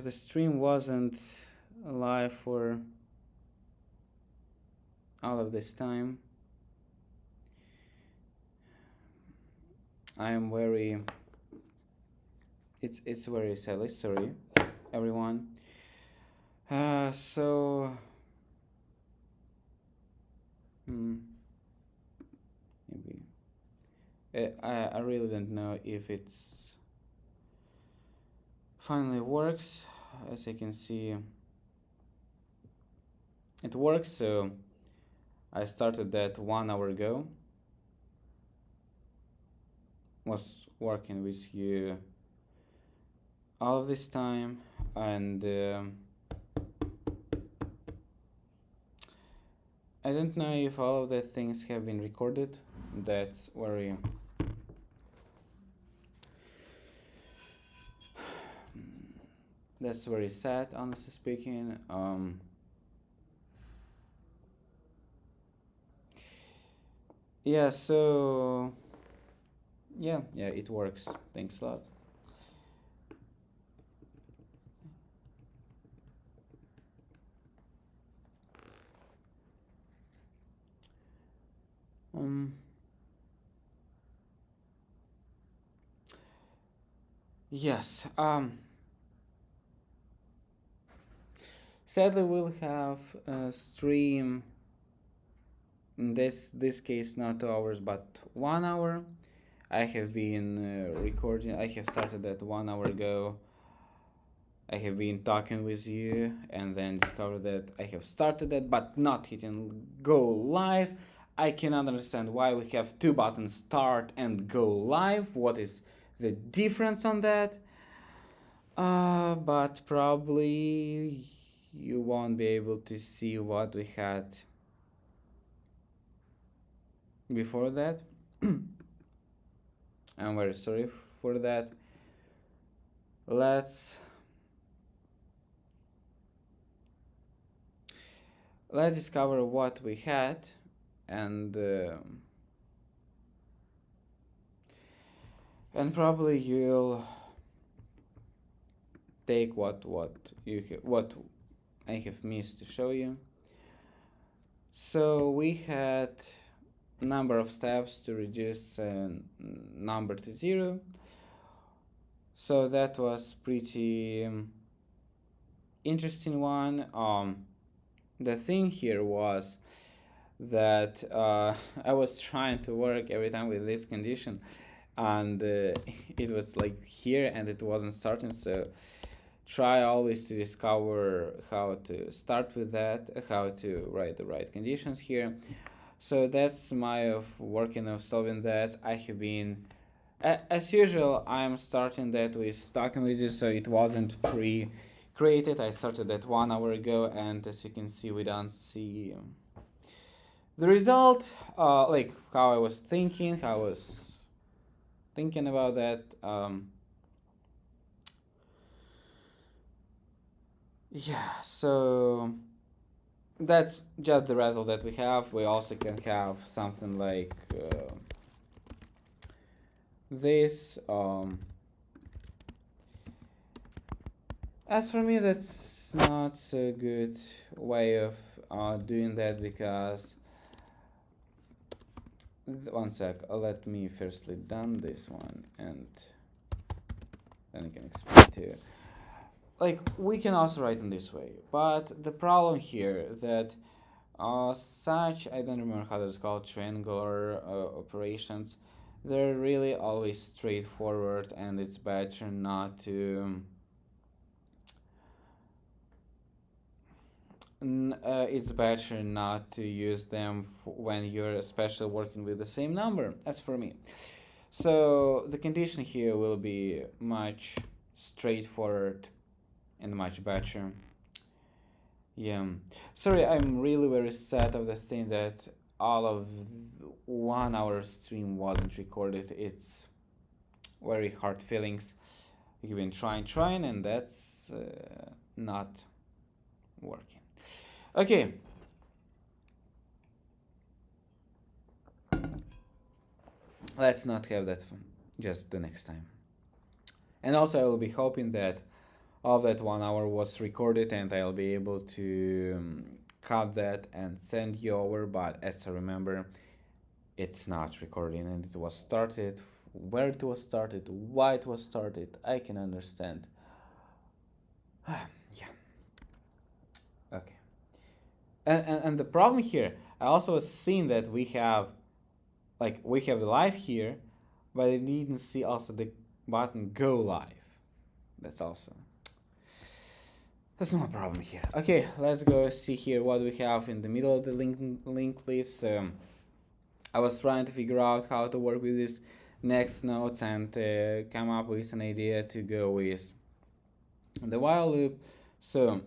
the stream wasn't live for all of this time. I am very, it's very sadly, sorry everyone. So maybe I really don't know if it's finally works. As I can see, it works. So I started that 1 hour ago. Was working with you all of this time, and I don't know if all of the things have been recorded. That's very sad, honestly speaking. Yeah, so yeah, it works. Thanks a lot. Yes. Sadly, we'll have a stream. In this case, not 2 hours, but 1 hour. I have been recording. I have started that 1 hour ago. I have been talking with you, and then discovered that I have started it, but not hitting go live. I cannot understand why we have two buttons, start and go live. What is the difference on that? But probably you won't be able to see what we had before that. I'm very sorry for that. Let's discover what we had, and probably you'll take what I have missed to show you. So we had number of steps to reduce number to 0. So that was pretty interesting one. The thing here was that I was trying to work every time with this condition, and it was like here and it wasn't starting. So try always to discover how to start with that, how to write the right conditions here. So that's my working of solving that. I have been, as usual, I'm starting that with talking with you, so it wasn't pre-created. I started that 1 hour ago, and as you can see, we don't see the result, like how I was thinking, about that. Yeah, so that's just the result that we have. We also can have something like this. As for me, that's not so good way of doing that, because one sec, let me firstly done this one, and then I can explain to you. Like, we can also write in this way, but the problem here that such, I don't remember how it's called, triangular operations, they're really always straightforward, and it's better not to use them when you're especially working with the same number, as for me. So the condition here will be much straightforward and much better. Yeah, sorry, I'm really very sad of the thing that all of 1 hour stream wasn't recorded. It's very hard feelings. You've been trying, and that's not working. Okay. Let's not have that just the next time. And also I will be hoping that of that 1 hour was recorded, and I'll be able to cut that and send you over. But as I remember, it's not recording, and it was started. Where it was started, why it was started, I can understand. Yeah. Okay. And the problem here, I also seen that we have the live here, but I didn't see also the button go live. That's no problem here. Okay, let's go see here what we have in the middle of the link list. I was trying to figure out how to work with these next nodes and come up with an idea to go with the while loop. So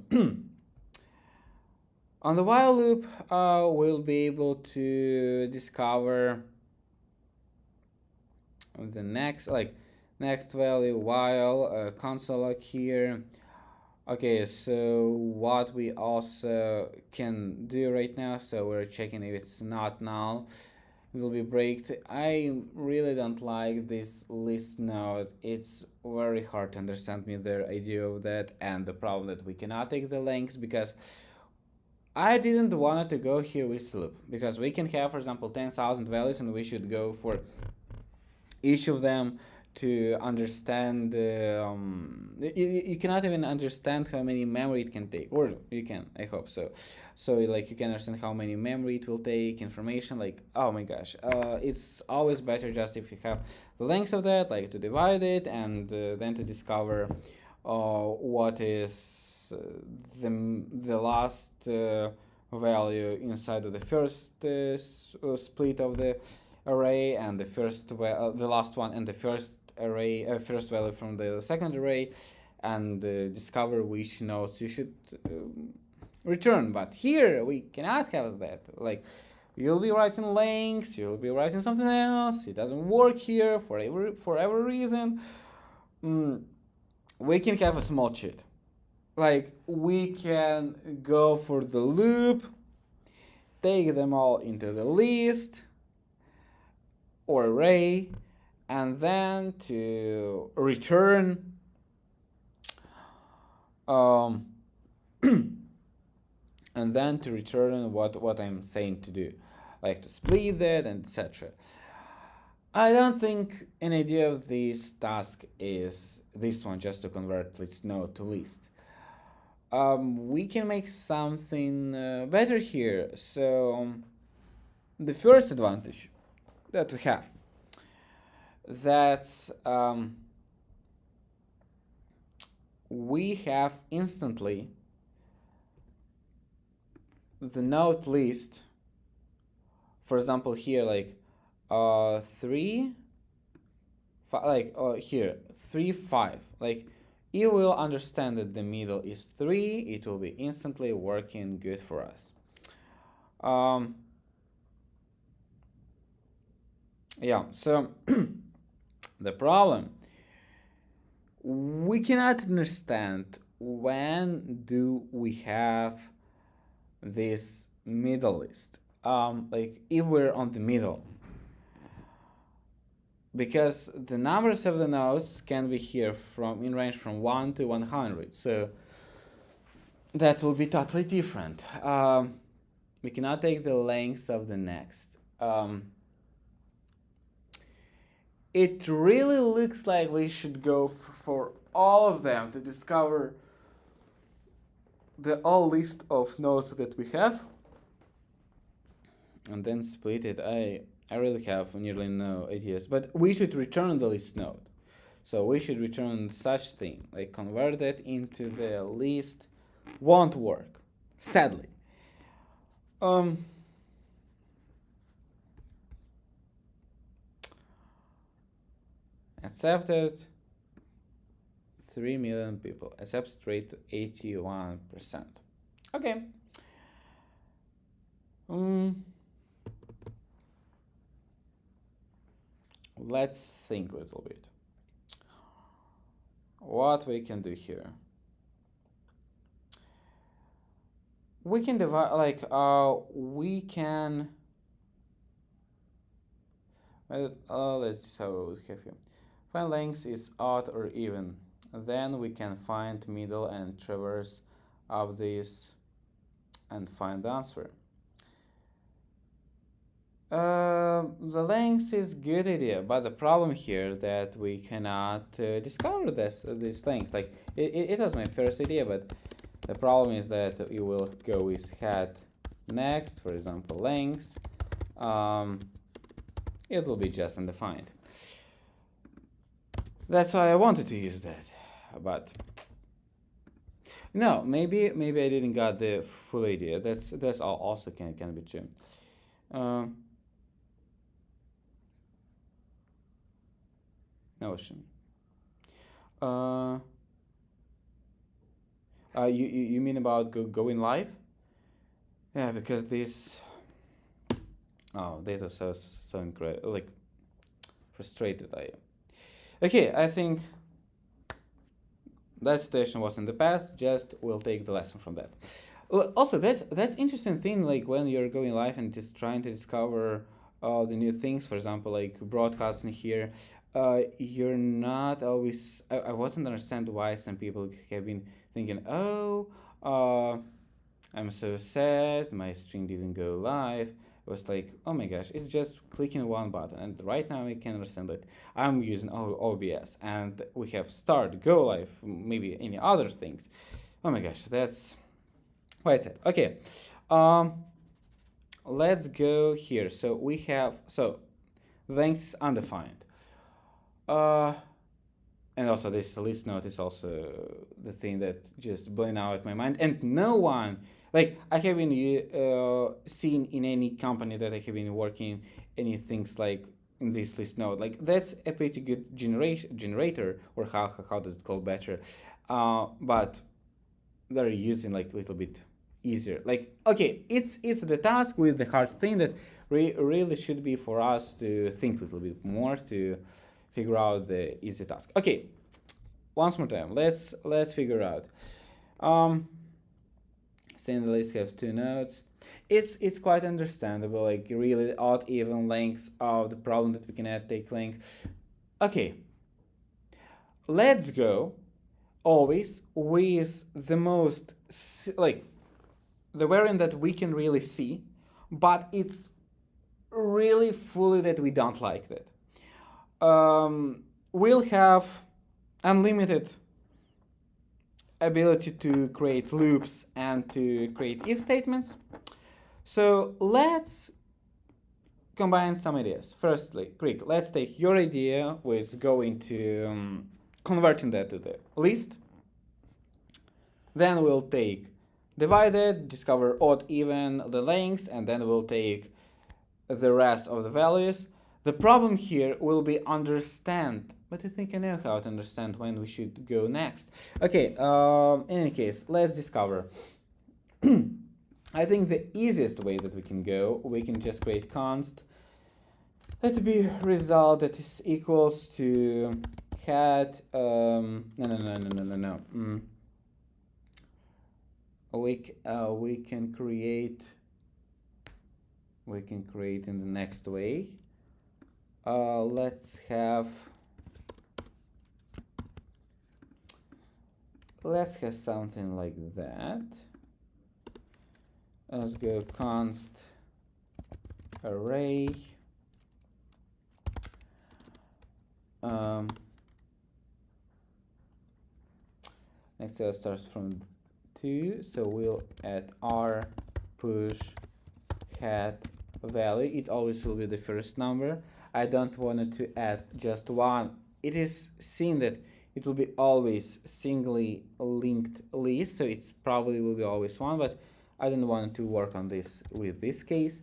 on the while loop, we'll be able to discover the next value while console log here. Okay, so what we also can do right now, so we're checking if it's not null, it will be breaked. I really don't like this list node. It's very hard to understand me the idea of that, and the problem that we cannot take the lengths, because I didn't want to go here with loop, because we can have, for example, 10,000 values, and we should go for each of them to understand. You cannot even understand how many memory it can take, or you can, I hope so. So like you can understand how many memory it will take, information, like, oh my gosh, it's always better just if you have the length of that, like to divide it, and then to discover what is the last value inside of the first split of the array, and the last one, and the first value from the second array, and discover which nodes you should return. But here we cannot have that. Like, you'll be writing lengths, you'll be writing something else. It doesn't work here for every reason. We can have a small cheat. Like, we can go for the loop, take them all into the list or array, and then to return what I'm saying to do, like to split that and etc. I don't think an idea of this task is this one, just to convert list node to list. We can make something better here. So the first advantage that we have, that's we have instantly the node list. For example, here, like 3, 5, like here 3, 5. Like, you will understand that the middle is 3. It will be instantly working good for us. Yeah, so the problem, we cannot understand when do we have this middle list, like if we're on the middle, because the numbers of the nodes can be here in range from 1 to 100, so that will be totally different. We cannot take the length of the next. It really looks like we should go for all of them to discover the all list of nodes that we have, and then split it. I really have nearly no ideas, but we should return the list node. So we should return such thing, like convert it into the list. Won't work, sadly. Accepted 3 million people. Accepted rate 81%. Okay. Let's think a little bit. What we can do here? We can divide, like, we can. Let's see how we have here. Find length is odd or even. then we can find middle and traverse of this and find the answer. The length is good idea, but the problem here that we cannot discover these lengths. Like it was my first idea, but the problem is that you will go with head next, for example, length. It will be just undefined. That's why I wanted to use that, but no, maybe I didn't got the full idea. That's also can be true. Notion. You mean about going live? Yeah, because this. Oh, this is so incredible. Like frustrated I am. Okay, I think that situation was in the past. Just we'll take the lesson from that. Also, that's interesting thing. Like when you're going live and just trying to discover all the new things. For example, like broadcasting here. You're not always. I wasn't understand why some people have been thinking, oh, I'm so sad, my stream didn't go live. It was like, oh my gosh, it's just clicking one button. And right now I can understand that I'm using OBS and we have start, go live, maybe any other things. Oh my gosh, that's why it's it. Okay, let's go here. So we have, so length is undefined. And also this list node is also the thing that just blown out my mind. And no one, like I have been seen in any company that I have been working, any things like in this list node. Like that's a pretty good generator, or how does it call better? But they're using like a little bit easier. Like okay, it's the task with the hard thing that really should be for us to think a little bit more to figure out the easy task. Okay, once more time, let's figure out. Saying the list has two nodes. It's quite understandable, like really odd even lengths of the problem that we can add take length. Okay, let's go always with the most, like the variant that we can really see, but it's really fully that we don't like that. We'll have unlimited ability to create loops and to create if statements. So let's combine some ideas. Firstly, Greek, let's take your idea with going to converting that to the list. Then we'll take divided, discover odd, even, the lengths, and then we'll take the rest of the values. The problem here will be understand, but I think I know how to understand when we should go next. Okay, in any case, let's discover. I think the easiest way that we can go, we can just create const. Let it be result that is equals to head, no. We can create in the next way. Let's have something like that. Let's go const array. Next cell starts from 2, so we'll add r push head value. It always will be the first number. I don't want it to add just one. It is seen that it will be always singly linked list, so it's probably will be always one, but I don't want to work on this with this case.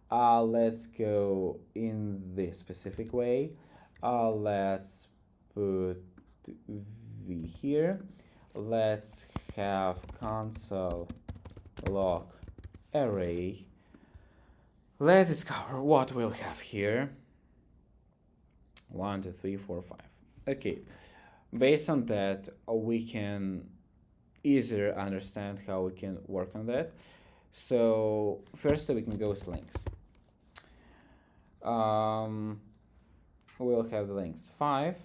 Let's go in this specific way. Let's put v here. Let's have console log array. Let's discover what we'll have here. 1, 2, 3, 4, 5. Okay, based on that, we can easier understand how we can work on that. So first we can go with lengths. We'll have the lengths 5.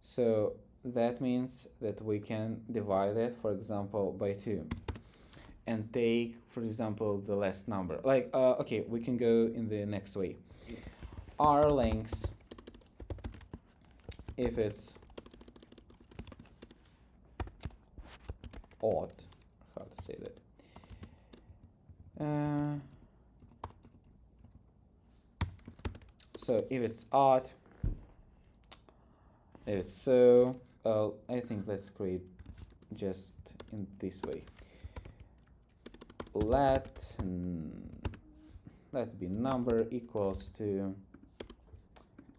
So that means that we can divide it, for example, by 2 and take, for example, the last number. Like, okay, we can go in the next way. R length, if it's odd, how to say that? So if it's odd, if it's so, I think let's create just in this way. Let be number equals to,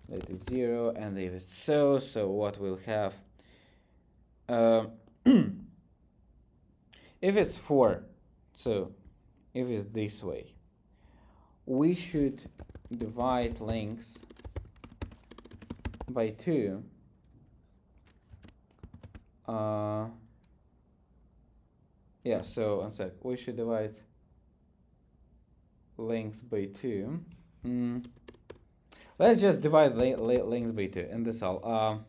let it 0, and if it's so what we'll have, if it's 4, so if it's this way, we should divide lengths by 2. Yeah, so one sec, we should divide lengths by 2. Let's just divide lengths by 2, and that's all.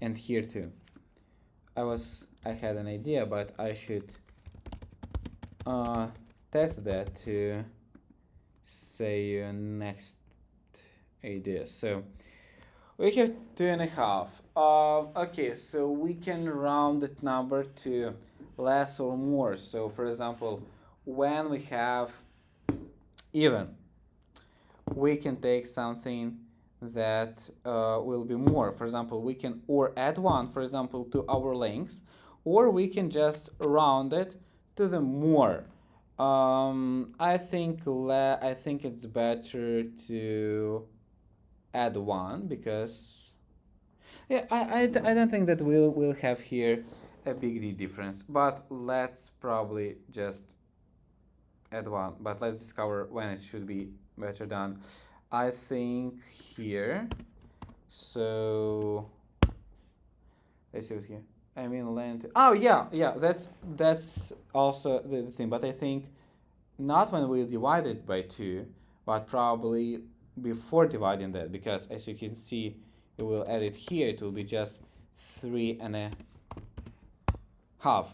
And here too. I had an idea, but I should test that to say next idea. So we have 2.5. Okay, so we can round that number to less or more. So for example, when we have even, we can take something that will be more. For example, we can or add 1, for example, to our lengths, or we can just round it to the more. I think it's better to add 1, because yeah, I don't think that we'll have here a big difference, but let's probably just add 1, but let's discover when it should be better done. I think here, so let's see what here. I mean length. Oh yeah, that's also the thing. But I think not when we divide it by 2, but probably before dividing that, because as you can see, it will add it here. It will be just 3.5.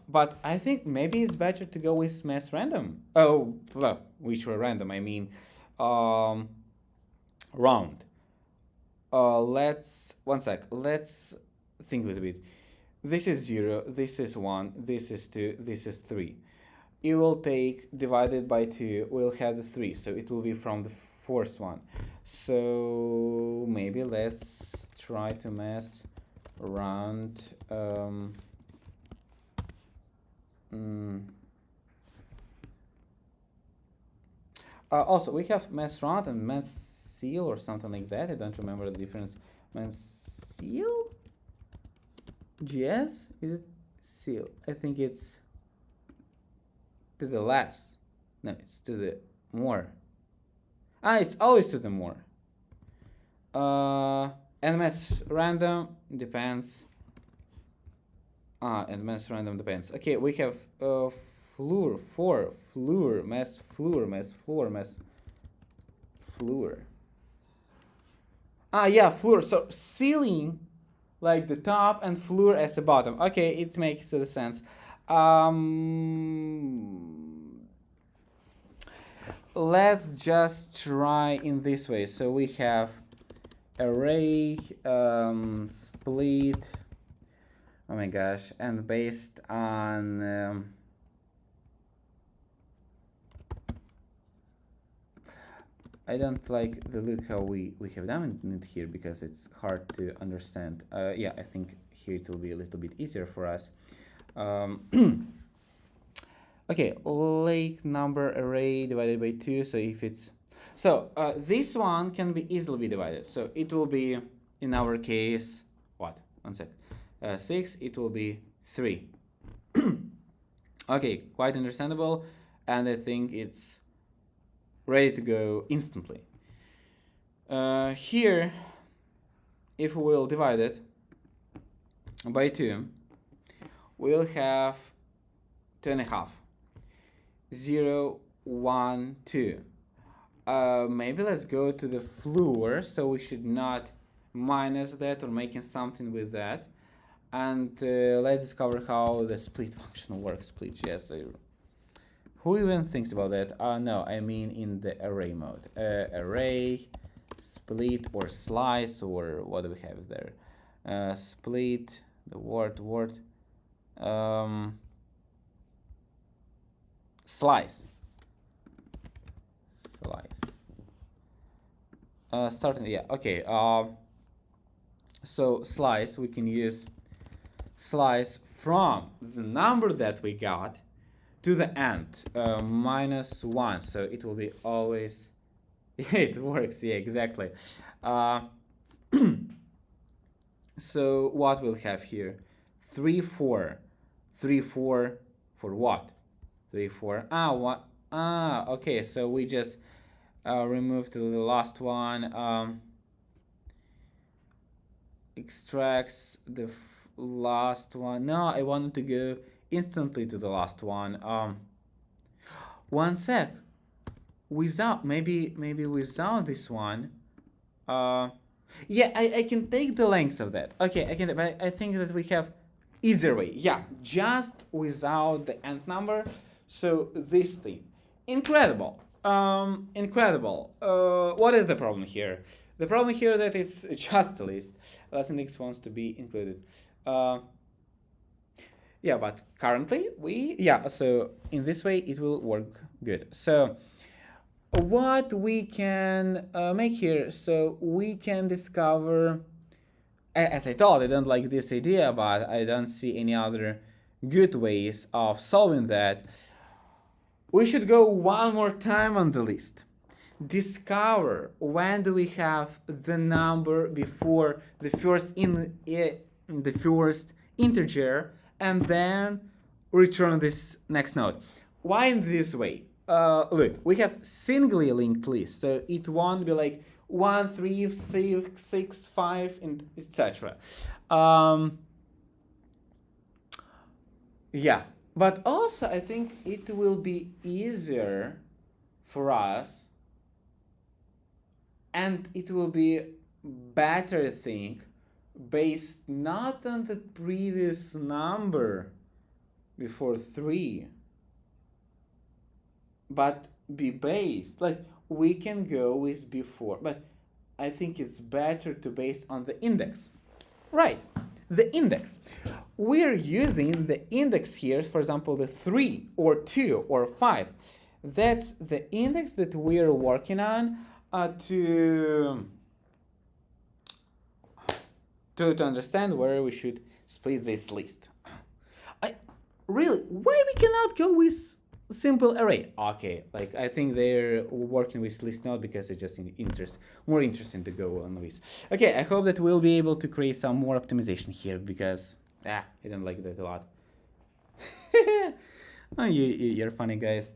But I think maybe it's better to go with mass random. Oh, well, which were random. I mean, round. Let's think a little bit. This is 0, this is 1, this is 2, this is 3. It will take, divided by 2, we'll have the 3, so it will be from the fourth one. So maybe let's try to mess around. Also, we have mess round and mess seal or something like that. I don't remember the difference. Mess seal? GS? Is it seal? I think it's to the less. No, it's to the more. It's always to the more. And mass random depends. And mass random depends. Okay, we have floor, mass floor. Yeah, floor. So ceiling, like the top, and floor as the bottom. Okay, it makes sense. Let's just try in this way. So we have array split. Oh my gosh, and based on I don't like the look how we have done it here, because it's hard to understand. Yeah, I think here it will be a little bit easier for us. Okay, like number array divided by 2. So if it's this one can be easily divided. So it will be, in our case, what? 1 sec. 6. It will be 3. Okay, quite understandable, and I think it's ready to go instantly. Here, if we will divide it by 2, we'll have 2.5. 0, 1, 2. Maybe let's go to the floor, so we should not minus that or making something with that. And let's discover how the split function works. Split just who even thinks about that? No, I mean in the array mode. Array, split or slice, or what do we have there? Split, the word, slice. Starting, yeah, okay. So slice, we can use slice from the number that we got to the end, -1, so it will be always it works, yeah, exactly. So what we'll have here, 3 4 3 4 for what? 3 4 what? Okay, so we just removed the last one, extracts the last one. No, I wanted to go instantly to the last one. One sec. Without maybe without this one. Yeah, I can take the length of that. Okay, I can, but I think that we have easier way. Yeah, just without the end number. So this thing, incredible. Incredible. What is the problem here? The problem here that it's just a list. Last index wants to be included. Yeah, but currently so in this way it will work good. So what we can make here, so we can discover, as I thought, I don't like this idea, but I don't see any other good ways of solving that. We should go one more time on the list. Discover when do we have the number before the first integer, and then return this next node. Why in this way? Look, we have singly linked list, so it won't be like 1 3 6 5 and etc. Yeah, but also I think it will be easier for us, and it will be better thing based not on the previous number before 3, but be based, like we can go with before, but I think it's better to base on the index. Right, the index. We're using the index here, for example, the 3 or 2 or 5. That's the index that we're working on to understand where we should split this list. Really, why we cannot go with simple array? Okay, like I think they're working with list node because it's just more interesting to go on with. Okay, I hope that we'll be able to create some more optimization here, because I don't like that a lot. Oh, you're funny, guys.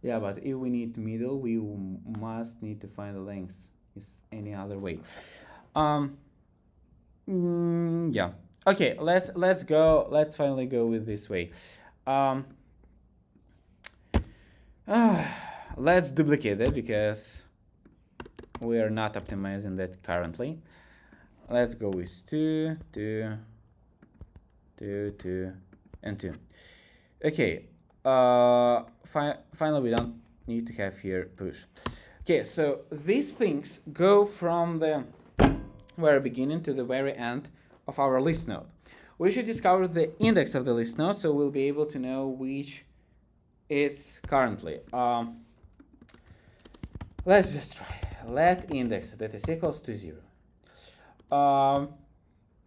Yeah, but if we need middle, we must need to find the length. Is any other way? Yeah. Okay, let's go. Let's finally go with this way. Let's duplicate it because we are not optimizing that currently. Let's go with 2, 2, 2, 2, and 2. Okay. Finally, we don't need to have here push. Okay, so these things go from the very beginning to the very end of our list node. We should discover the index of the list node, so we'll be able to know which is currently. Let's just try. Let index that is equals to 0.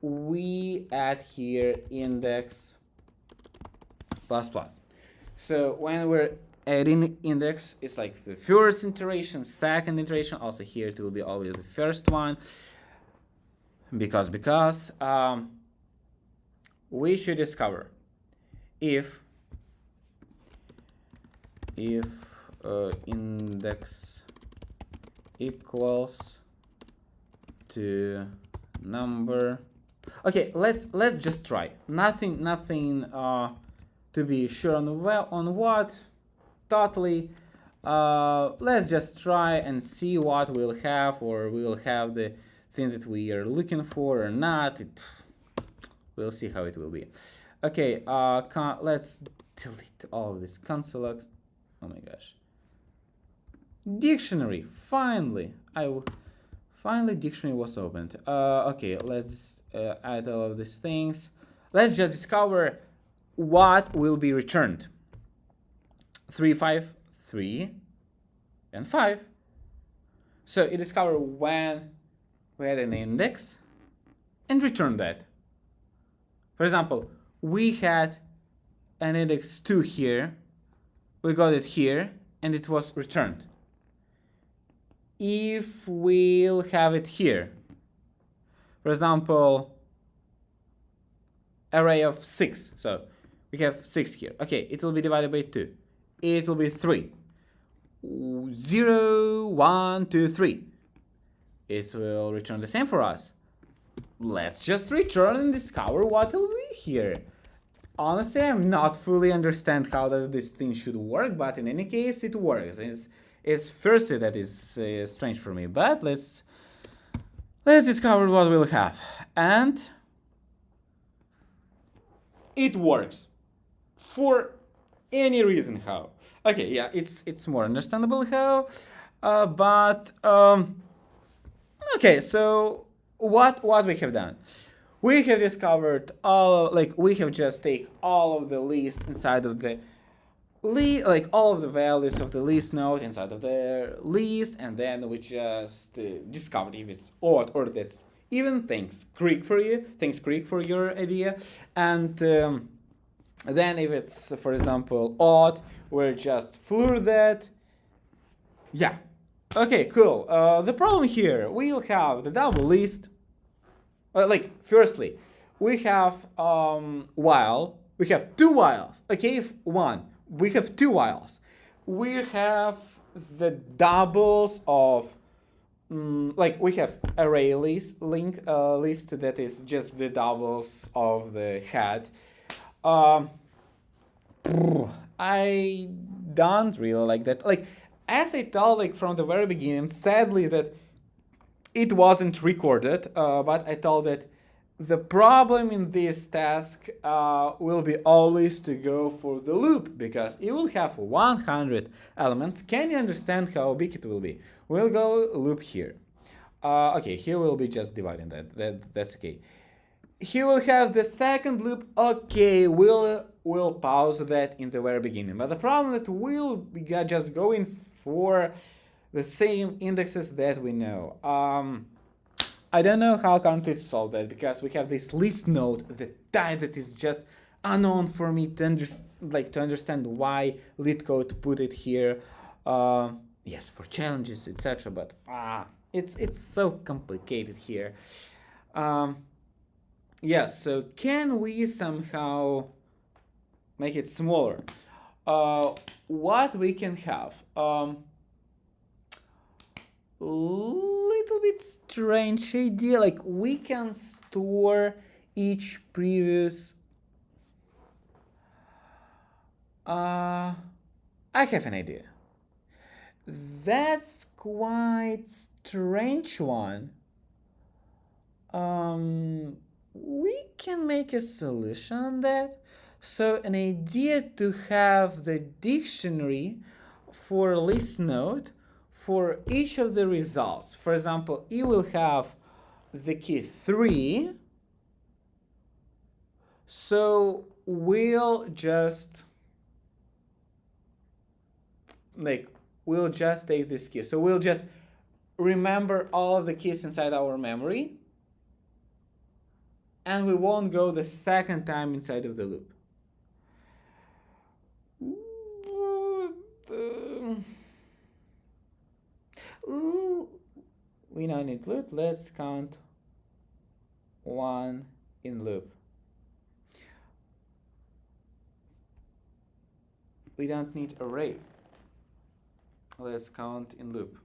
We add here index plus plus. So when we're adding index, it's like the first iteration, second iteration. Also here it will be always the first one, because we should discover if index equals to number. Okay, let's just try. Nothing to be sure on what totally. Let's just try and see what we'll have, or we'll have the thing that we are looking for or not. We'll see how it will be. Okay, let's delete all of this console logs. Oh my gosh. Dictionary, finally. Finally dictionary was opened. Okay, let's add all of these things. Let's just discover what will be returned. 3, 5, 3, and 5. So it discovered when we had an index and returned that. For example, we had an index 2 here, we got it here, and it was returned. If we'll have it here, for example, array of 6, so we have 6 here. Okay, it will be divided by 2. It will be 3. 0, 1, 2, 3. It will return the same for us. Let's just return and discover what will be here. Honestly, I'm not fully understand how this thing should work, but in any case, it works. It's firstly that is strange for me, but let's discover what we'll have. And it works for any reason how. Okay, yeah, it's more understandable how, but okay, so what we have done? We have discovered we have just take all of the list inside of the all of the values of the list node inside of the list, and then we just discovered if it's odd or that's even. Thanks Greek for your idea. And then if it's, for example, odd, we'll just floor that. Yeah. Okay, cool. The problem here, we'll have the double list. Firstly, we have while. We have 2 whiles. Okay, we have 2 whiles. We have the doubles of we have array list that is just the doubles of the head. I don't really like that. As I told from the very beginning, sadly that it wasn't recorded, but I told that the problem in this task will be always to go for the loop, because it will have 100 elements. Can you understand how big it will be? We'll go loop here. Okay, here we'll be just dividing that's okay. Here we'll have the second loop. Okay, we'll pause that in the very beginning. But the problem that we'll be just going for the same indexes that we know. I don't know how currently to solve that, because we have this list node, the type that is just unknown for me to understand why LeetCode put it here. Yes, for challenges, etc. But it's so complicated here. Yes, so can we somehow make it smaller? What we can have? Little bit strange idea. We can store each previous. I have an idea. That's quite strange one. We can make a solution on that. So an idea to have the dictionary for list node for each of the results. For example, you will have the key 3. So we'll just take this key. So we'll just remember all of the keys inside our memory, and we won't go the second time inside of the loop. We don't need loop. Let's count 1 in loop. We don't need array. Let's count in loop.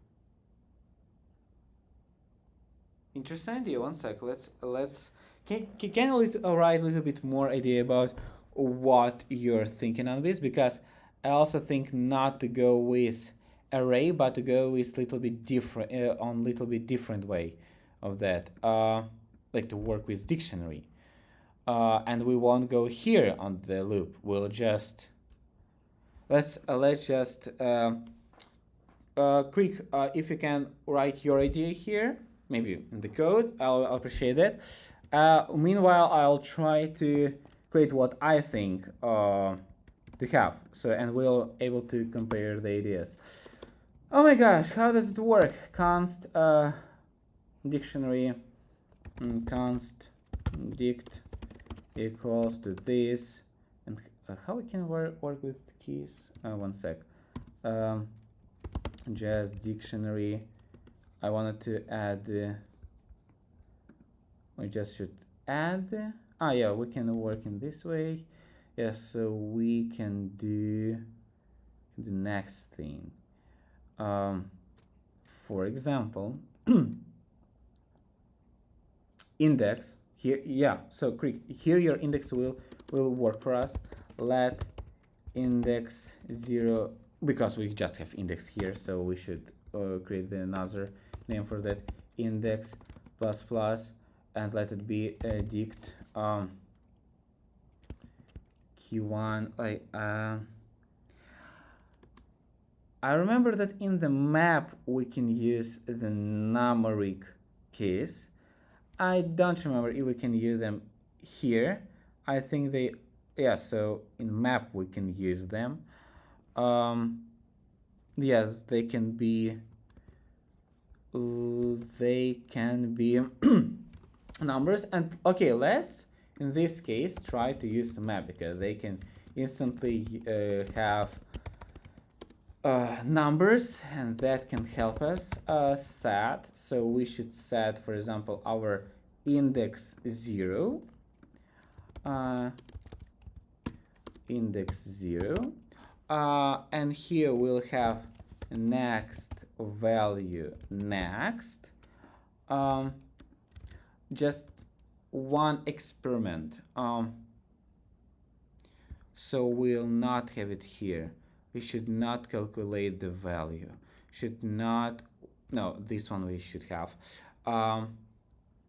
Interesting idea. One sec. Can you write a little bit more idea about what you're thinking on this? Because I also think not to go with array, but to go with little bit different on little bit different way of that, like to work with dictionary. And we won't go here on the loop. We'll just let's just quick, if you can write your idea here, maybe in the code, I'll appreciate it. Meanwhile, I'll try to create what I think to have. So, and we'll able to compare the ideas. Oh my gosh, how does it work? Const dictionary const dict equals to this, and how we can work with keys? One sec. Just dictionary. I wanted to add. We just should add. Yeah, we can work in this way. Yes, so we can do the next thing. For example, index here. Yeah, so here your index will work for us. Let index 0, because we just have index here, so we should create another name for that, index plus plus, and let it be dict key1. I remember that in the map we can use the numeric keys. I don't remember if we can use them here. I think they, yeah, so in map we can use them. Yes, they can be numbers. And okay, let's in this case try to use map, because they can instantly have numbers, and that can help us set. So we should set, for example, our index 0, index 0, and here we'll have next value next. Just one experiment, so we'll not have it here. We should not calculate the value, should not, no, this one we should have.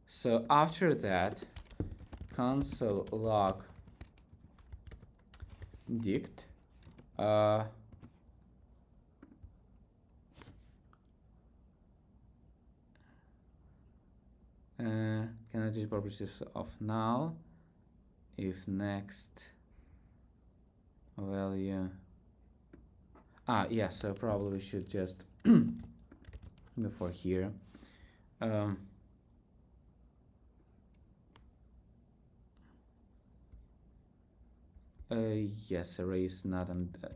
So after that, console log dict cannot do properties of null if next value. Yeah, so probably we should just before here. Yes, array is not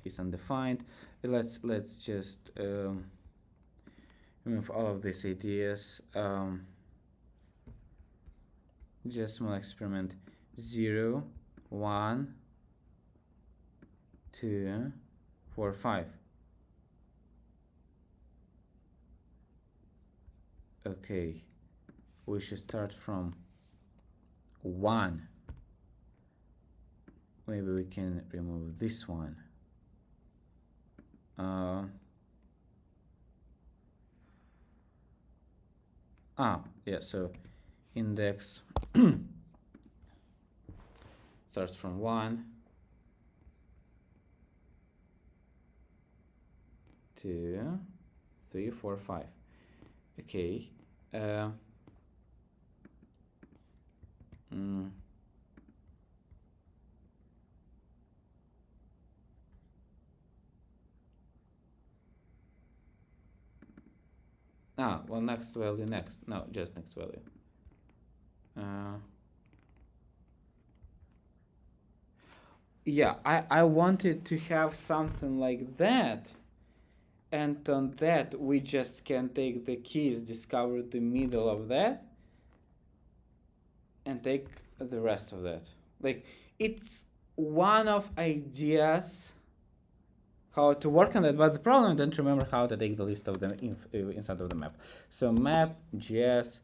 is undefined. Let's just remove all of these ideas. Just small experiment: 0, 1, 2, 4, 5. Okay, we should start from 1. Maybe we can remove this one. Yeah, so index starts from 1, 2, 3, 4, 5. Okay. Well, next value next. No, just next value. Yeah, I wanted to have something like that, and on that we just can take the keys, discover the middle of that, and take the rest of that. Like, it's one of ideas how to work on that, but the problem, I don't remember how to take the list of them inside of the map. So map js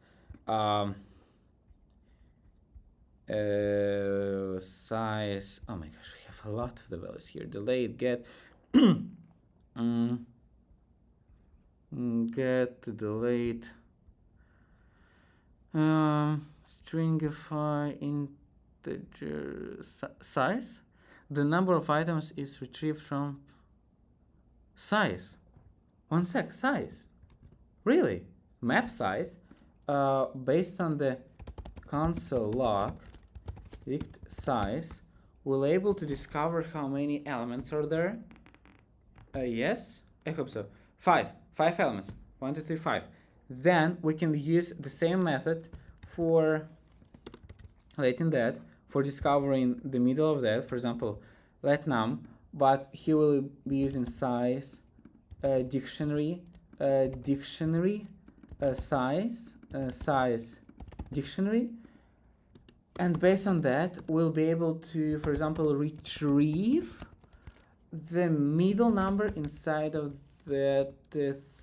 size. Oh my gosh, we have a lot of the values here. Delayed get get delete stringify integer size. The number of items is retrieved from size. One sec, size. Really? Map size based on the console log size, we're able to discover how many elements are there. Yes, I hope so. Five elements. 1, 2, 3, 5. Then we can use the same method for letting that, for discovering the middle of that. For example, let num, but he will be using size dictionary size dictionary, and based on that we'll be able to, for example, retrieve the middle number inside of that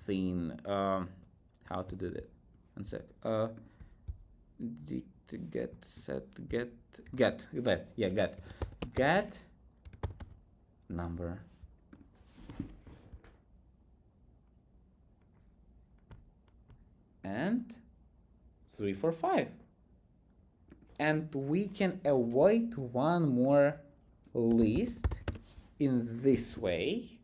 thing. How to do that? One sec. Get set get that, yeah, get number and 3, 4, 5, and we can avoid one more list in this way.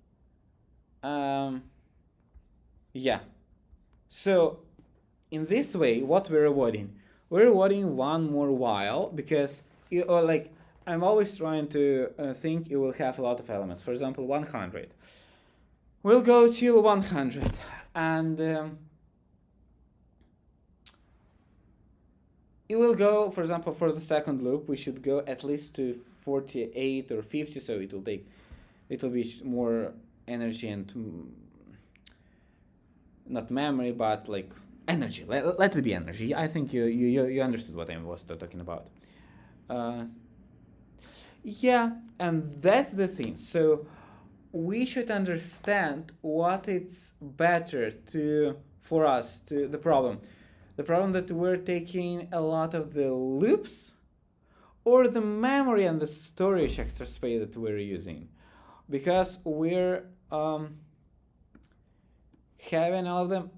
Yeah, so in this way what we're avoiding one more while, because like I'm always trying to think it will have a lot of elements. For example, 100, we'll go till 100, and it will go, for example, for the second loop we should go at least to 48 or 50, so it will take a little bit more energy and not memory, but like energy. Let it be energy. I think you understood what I was talking about. Yeah, and that's the thing. So we should understand what it's better for us to the problem that we're taking a lot of the loops, or the memory and the storage extra space that we're using, because we're having all of them.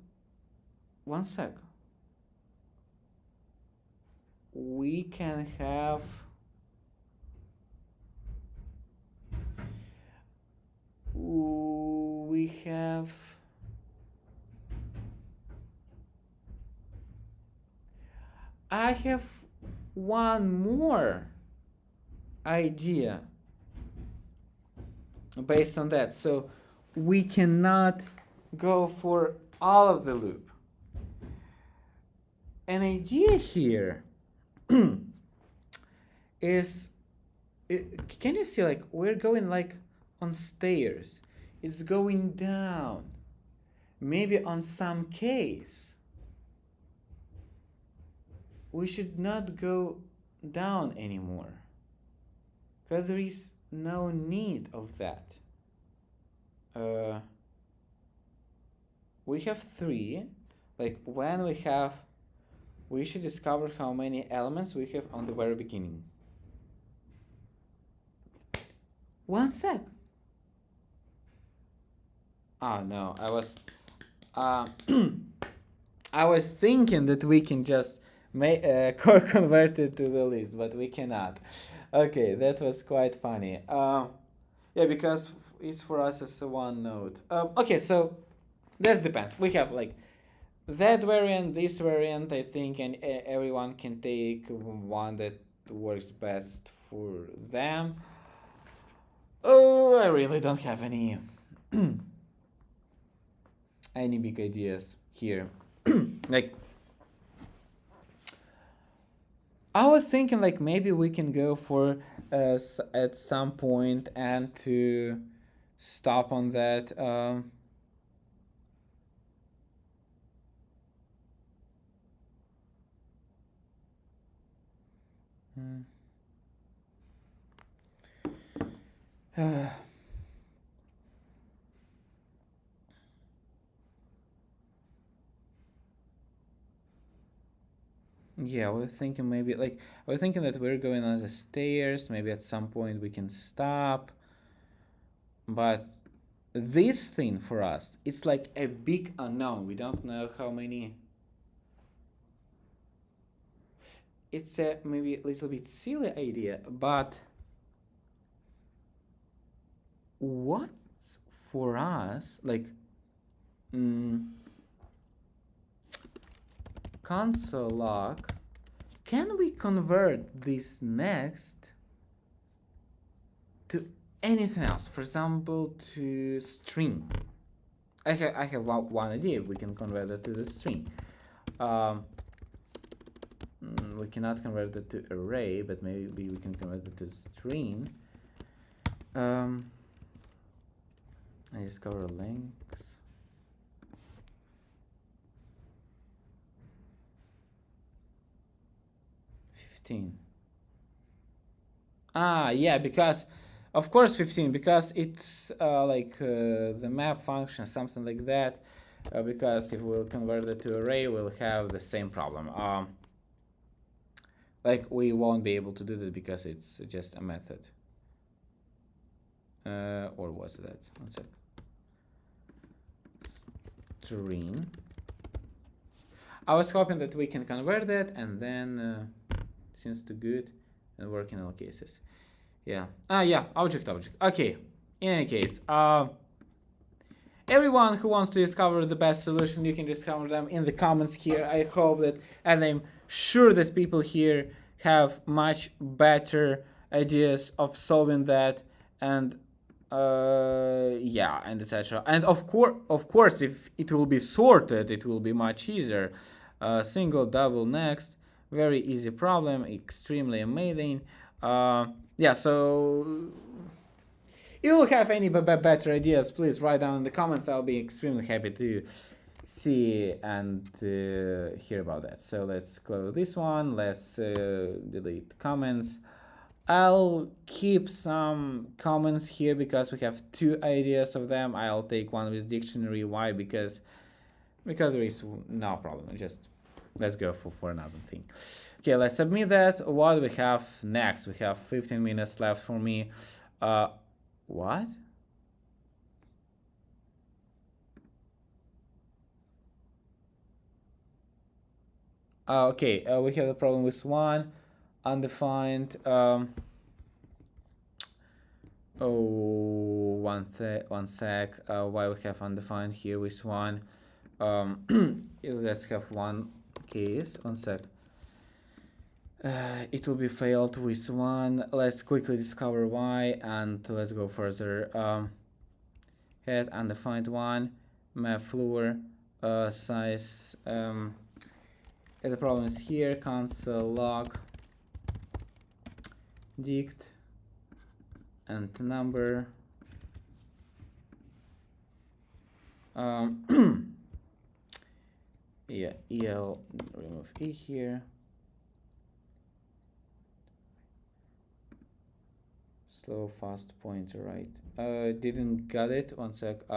One sec. We can have I have one more idea based on that. So we cannot go for all of the loop. An idea here is, can you see, like we're going like on stairs, it's going down. Maybe on some case we should not go down anymore, because there is no need of that. We have 3, like when we should discover how many elements we have on the very beginning. One sec. Oh no, I was thinking that we can just convert it to the list, but we cannot. Okay, that was quite funny. Yeah, because it's for us as a one node. Okay, so that depends. We have like that variant, this variant, I think, and everyone can take one that works best for them. Oh, I really don't have any any big ideas here. Like, I was thinking like maybe we can go for at some point and to stop on that. Yeah, I was thinking maybe like I was thinking that we're going on the stairs. Maybe at some point we can stop, but this thing for us, it's like a big unknown. We don't know how many. It's a maybe a little bit silly idea, but what's for us like console log? Can we convert this next to anything else? For example, to string. I have one idea. We can convert that to the string. We cannot convert it to array, but maybe we can convert it to string. I discover links. Yeah, because of course 15, because it's like the map function, something like that. Because if we'll convert it to array, we'll have the same problem. Like we won't be able to do that because it's just a method. Or was that? One sec. String. I was hoping that we can convert that and then seems too good and work in all cases. Yeah. Yeah. Object. Okay. In any case, everyone who wants to discover the best solution, you can discover them in the comments here. I hope that, and I'm sure that people here have much better ideas of solving that, and yeah, and etc. And of course, if it will be sorted, it will be much easier. Single, double, next, very easy problem, extremely amazing. Yeah, so if you have any better ideas, please write down in the comments. I'll be extremely happy to see and hear about that. So let's close this one. Let's delete comments. I'll keep some comments here because we have two ideas of them. I'll take one with dictionary. Why? Because there is no problem. Just let's go for another thing. Okay, let's submit that. What do we have next? We have 15 minutes left for me. What? Okay, we have a problem with one undefined. One sec. Why we have undefined here with one? Let's have one case. One sec. It will be failed with one. Let's quickly discover why and let's go further. Head undefined one, map floor, size. The problem is here. Console log dict and number. Yeah, el remove e here. Slow fast pointer, right? Didn't got it. One sec.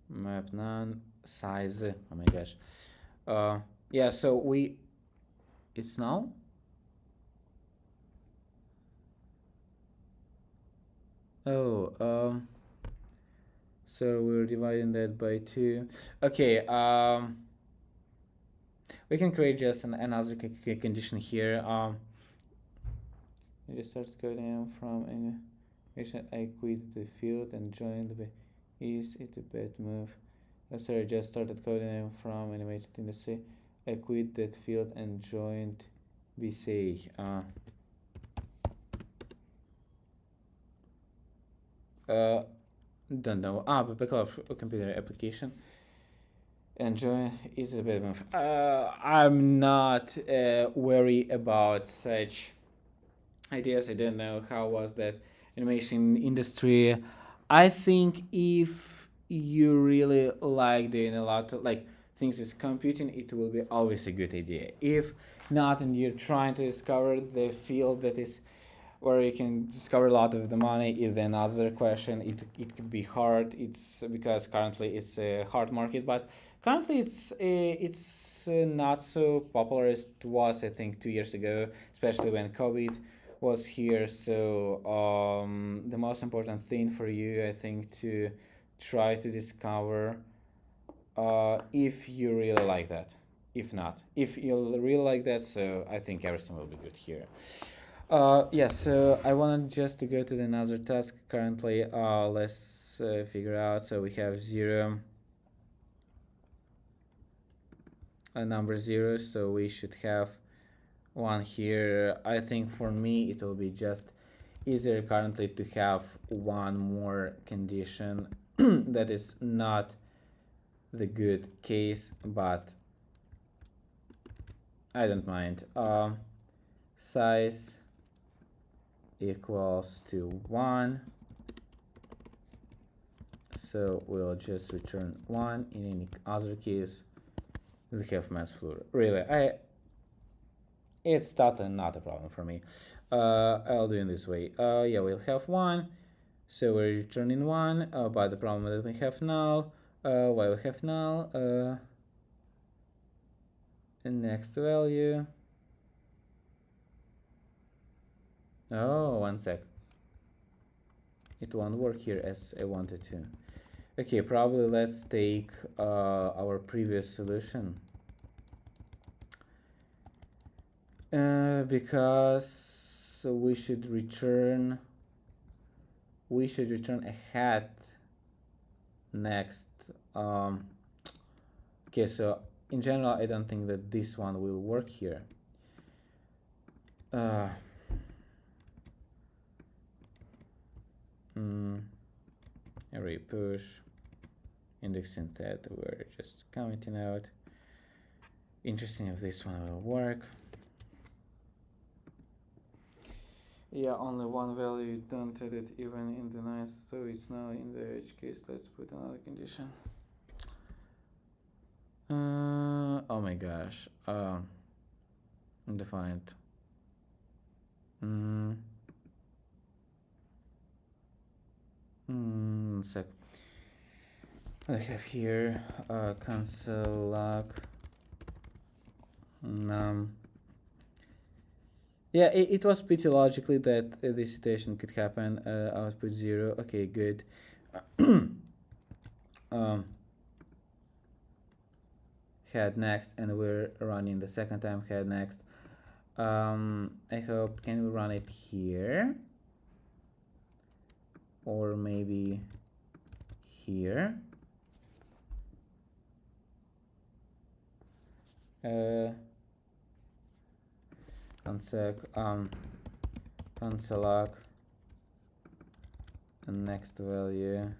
Map none size. Oh my gosh. Yeah. So it's now. Oh. So we're dividing that by 2. Okay. We can create just another condition here. I just started coding from animation. I quit the field and joined the is it a bad move? Sorry, just started coding from animated industry. I quit that field and joined BCA. Don't know. But backlog of computer application. And join is a bad move. I'm not worried about such ideas. I don't know how was that animation industry. I think if you really like doing a lot of like things with computing, it will be always a good idea. If not, and you're trying to discover the field that is where you can discover a lot of the money, is another question. It could be hard. It's because currently it's a hard market, but currently it's not so popular as it was, I think, 2 years ago, especially when COVID was here. So the most important thing for you, I think, to try to discover if you really like that. If not, if you really like that, so I think everything will be good here. Yeah, so I wanted just to go to the another task currently. Let's figure out. So we have 0, a number 0, so we should have 1 here. I think for me it will be just easier currently to have one more condition that is not the good case, but I don't mind. Size equals to 1, so we'll just return 1. In any other case we have mass floor. Really, it's totally not a problem for me. I'll do it this way. Yeah, we'll have 1, so we're returning 1, but the problem is that we have null. Why we have null? The next value. Oh, 1 sec. It won't work here as I wanted to. Okay, probably let's take our previous solution. Because we should return a hat next. Okay, so in general I don't think that this one will work here. Array push, indexing that, we're just commenting out. Interesting if this one will work. Yeah, only one value, don't edit even in the nice, so it's now in the edge case. Let's put another condition. Oh my gosh, undefined. Sec. I have here cancel lock num. Yeah, it was pretty logically that this situation could happen. Output 0. Okay, good. Head next, and we're running the second time head next. I hope, can we run it here? Or maybe here? One sec, cancel lock, and next value.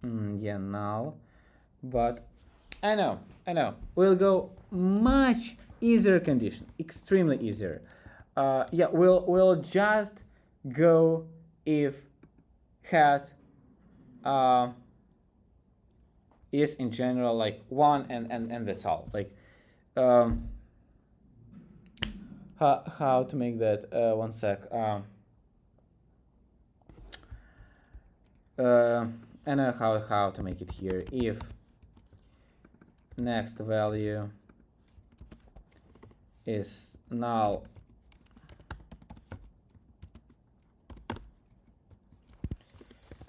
Yeah, null, but I know, we'll go much easier condition, extremely easier. Yeah, we'll just go if hat is in general like 1 and that's all. Like how to make that? One sec. I know how to make it here. If next value is null,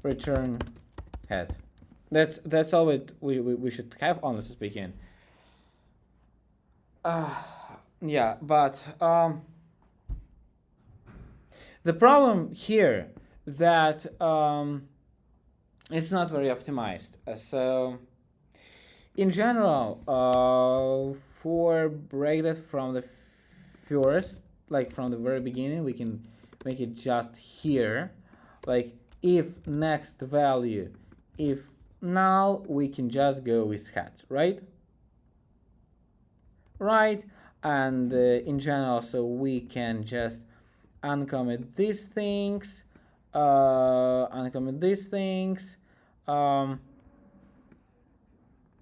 return head. That's all we should have, honestly speaking. Yeah, but the problem here that it's not very optimized. So in general, for break that from the first, like from the very beginning, we can make it just here. Like if next value, if null, we can just go with hat, right? Right, and in general, so we can just uncomment these things, uncomment these things,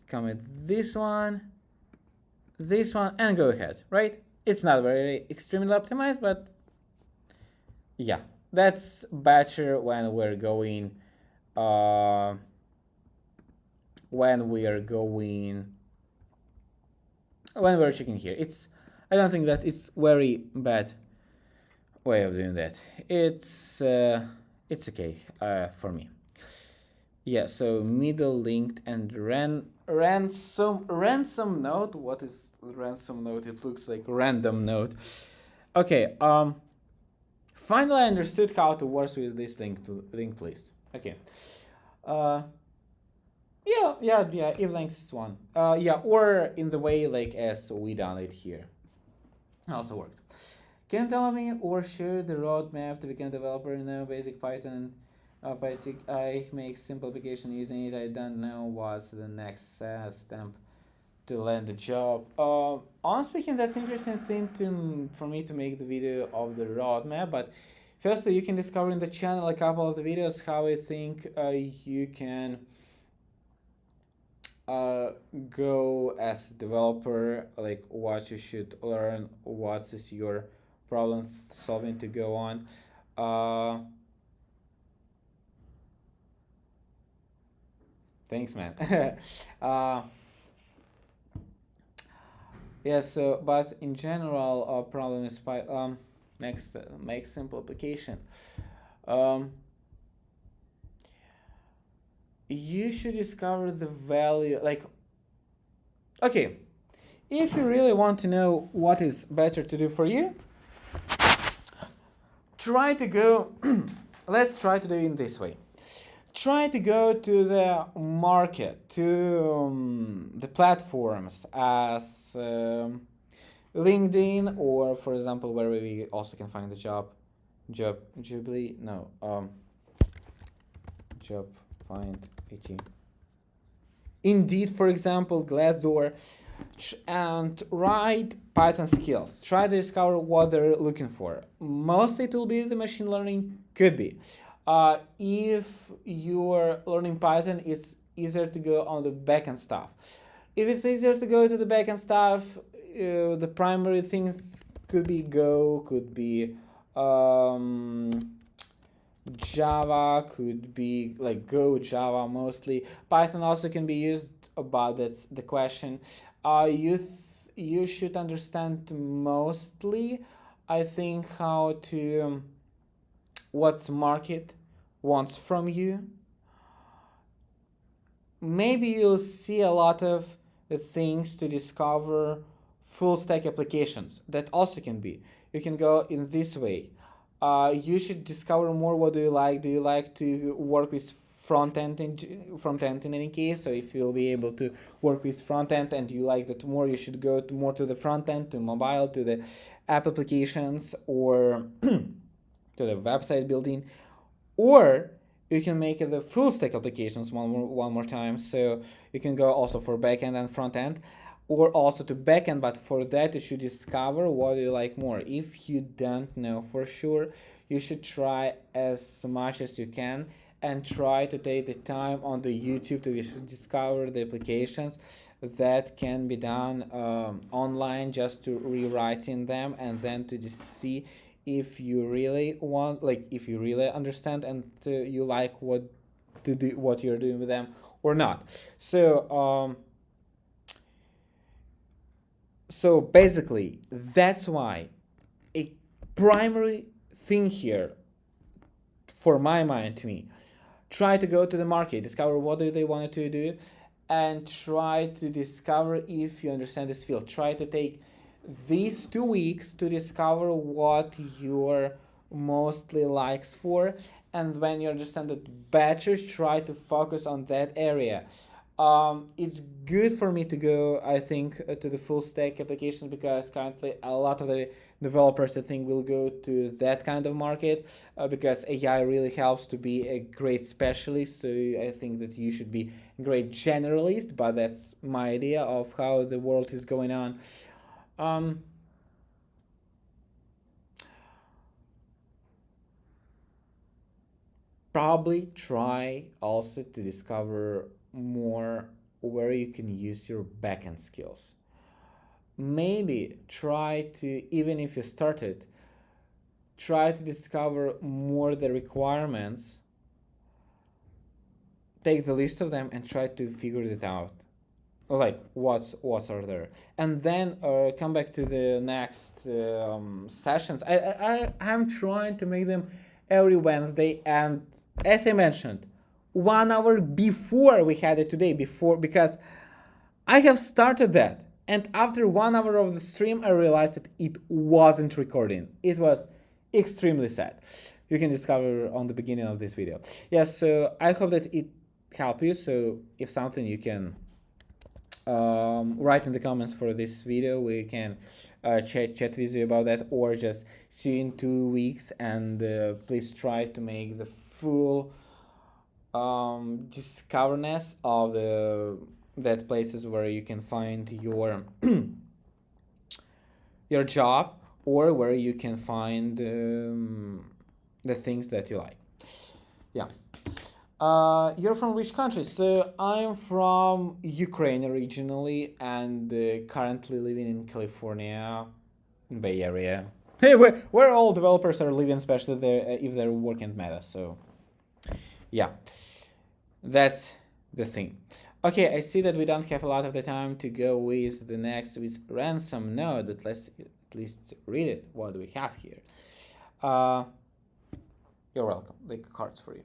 commit this one, and go ahead, right? It's not very extremely optimized, but yeah, that's better when we're going when we are going, when we're checking here. I don't think that it's very bad way of doing that. It's okay for me. Yeah, so middle linked and ransom node. What is ransom node? It looks like random node. Okay, finally I understood how to work with this linked list. Okay. Yeah, if length is one. Yeah, or in the way like as we done it here. Also worked. Can you tell me or share the roadmap to become a developer in a basic Python? I make simple application using it. I don't know what's the next step to land a job. Honestly speaking, that's interesting thing for me to make the video of the roadmap. But firstly, you can discover in the channel a couple of the videos how I think you can go as a developer, like what you should learn, what is your problem solving to go on. Thanks, man. Yeah, so but in general, problem is next make simple application. You should discover the value, like, okay, if you really want to know what is better to do for you, try to go let's try to do it in this way. Try to go to the market, to the platforms as LinkedIn, or for example where we also can find the job Jubilee, no, job find it. Indeed, for example, Glassdoor, and write Python skills. Try to discover what they're looking for. Mostly it will be the machine learning, could be. If you're learning Python, it's easier to go on the backend stuff. If it's easier to go to the backend stuff, the primary things could be Go, could be Java, could be like Go, Java mostly. Python also can be used, but that's the question. You should understand mostly, I think, how to what's market wants from you. Maybe you'll see a lot of things to discover full stack applications. That also can be. You can go in this way. You should discover more. What do you like? Do you like to work with front end in any case? So if you'll be able to work with front end and you like that more, you should go more to the front end, to mobile, to the app applications, or to the website building. Or you can make the full stack applications one more time. So you can go also for backend and front end, or also to backend, but for that you should discover what you like more. If you don't know for sure, you should try as much as you can and try to take the time on the YouTube to discover the applications that can be done online, just to rewriting them, and then to just see if you really want, like if you really understand and you like what to do, what you're doing with them or not. So basically, that's why a primary thing here, for my mind, to me, try to go to the market, discover what do they want to do, and try to discover if you understand this field. Try to take these 2 weeks to discover what your mostly likes for, and when you understand it better, try to focus on that area. It's good for me to go, I think, to the full stack applications, because currently a lot of the developers, I think, will go to that kind of market, because AI really helps to be a great specialist. So I think that you should be a great generalist, but that's my idea of how the world is going on. Probably try also to discover more where you can use your backend skills. Maybe try to, even if you started, try to discover more the requirements take the list of them and try to figure it out, like what's are there, and then come back to the next sessions. I'm trying to make them every Wednesday, and as I mentioned, 1 hour before we had it today, because I have started that, and after 1 hour of the stream, I realized that it wasn't recording. It was extremely sad. You can discover on the beginning of this video. Yeah, so I hope that it helped you. So if something, you can write in the comments for this video. We can chat with you about that, or just see you in 2 weeks, and please try to make the full discoverness of that places where you can find your your job, or where you can find the things that you like. Yeah. You're from which country? So I'm from Ukraine originally, and currently living in California, Bay Area. Hey, where all developers are living, especially if they're working at Meta. So yeah, that's the thing. Okay, I see that we don't have a lot of the time to go with the next with ransom node, but let's at least read it. What do we have here? You're welcome. Like cards for you.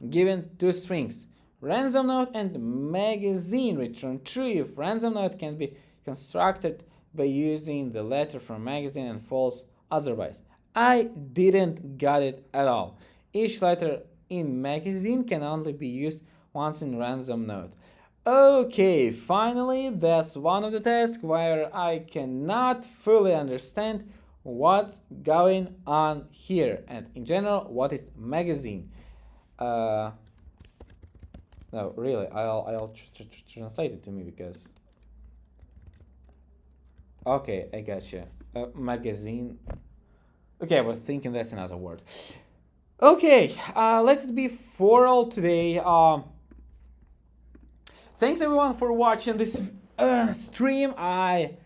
Given two strings, ransom node and magazine, return true if ransom node can be constructed by using the letter from magazine, and false otherwise. I didn't got it at all. Each letter in magazine can only be used once in ransom node. Okay, finally, that's one of the tasks where I cannot fully understand what's going on here, and in general, what is magazine. No, really, I'll translate it to me, because okay, I gotcha. Magazine. Okay, I was thinking that's another word. Okay, let it be for all today. Thanks everyone for watching this stream. I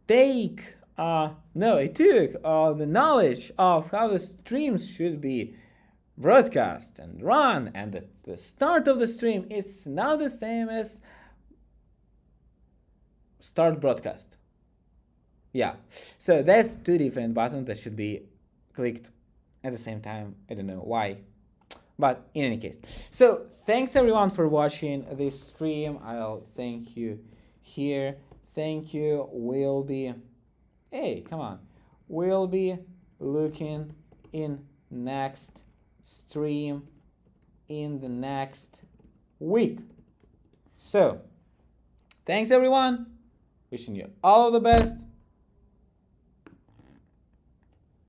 took the knowledge of how the streams should be broadcast and run, and that the start of the stream is not the same as start broadcast. Yeah, so that's two different buttons that should be clicked at the same time. I don't know why, but in any case. So thanks everyone for watching this stream. I'll thank you here. Thank you. We'll be looking in next stream in the next week. So thanks everyone. Wishing you all of the best.